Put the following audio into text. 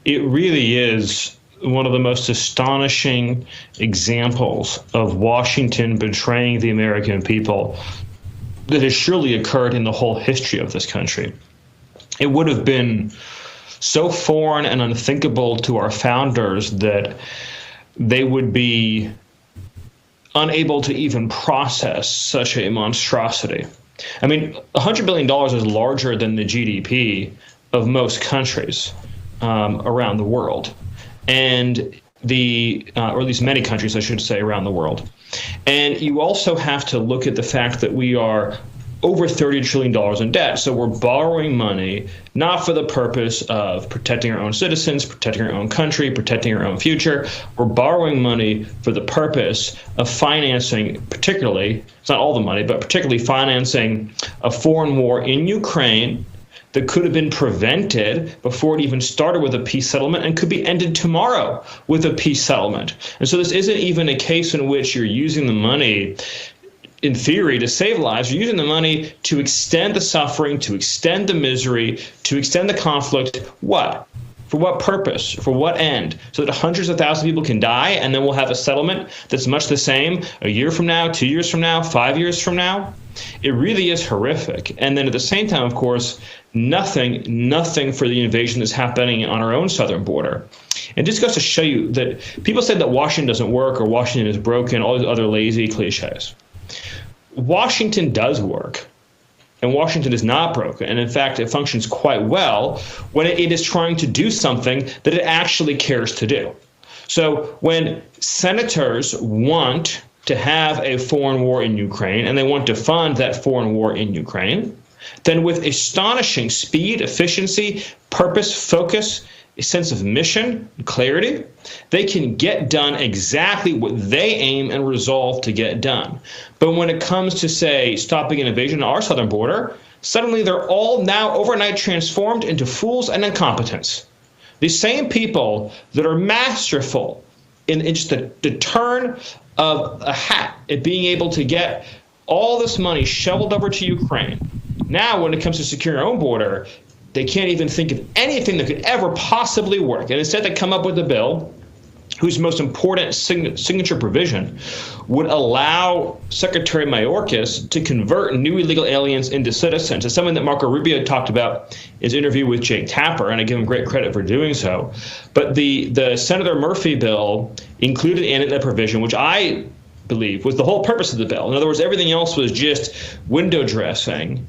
It really is one of the most astonishing examples of Washington betraying the American people that has surely occurred in the whole history of this country. It would have been so foreign and unthinkable to our founders that they would be unable to even process such a monstrosity. I mean, $100 billion is larger than the GDP of most countries around the world, and or at least many countries, I should say, around the world. And you also have to look at the fact that we are over $30 trillion in debt. So we're borrowing money not for the purpose of protecting our own citizens, protecting our own country, protecting our own future. We're borrowing money for the purpose of financing, particularly, it's not all the money, but particularly financing a foreign war in Ukraine that could have been prevented before it even started with a peace settlement and could be ended tomorrow with a peace settlement. And so this isn't even a case in which you're using the money in theory to save lives. You're using the money to extend the suffering, to extend the misery, to extend the conflict. What? For what purpose? For what end? So that hundreds of thousands of people can die, and then we'll have a settlement that's much the same a year from now, 2 years from now, 5 years from now? It really is horrific. And then at the same time, of course, nothing for the invasion that's happening on our own southern border. And just goes to show you that people say that Washington doesn't work or Washington is broken, all these other lazy cliches. Washington does work, and Washington is not broken. And in fact, it functions quite well when it is trying to do something that it actually cares to do. So when senators want to have a foreign war in Ukraine and they want to fund that foreign war in Ukraine, then with astonishing speed, efficiency, purpose, focus, a sense of mission, clarity, they can get done exactly what they aim and resolve to get done. But when it comes to, say, stopping an invasion on our southern border, suddenly they're all now overnight transformed into fools and incompetents. These same people that are masterful in just the turn of a hat at being able to get all this money shoveled over to Ukraine. Now, when it comes to securing our own border, they can't even think of anything that could ever possibly work. And instead, they come up with a bill whose most important signature provision would allow Secretary Mayorkas to convert new illegal aliens into citizens. It's something that Marco Rubio talked about in his interview with Jake Tapper, and I give him great credit for doing so. But the Senator Murphy bill included in it a provision which I believe was the whole purpose of the bill. In other words, everything else was just window dressing.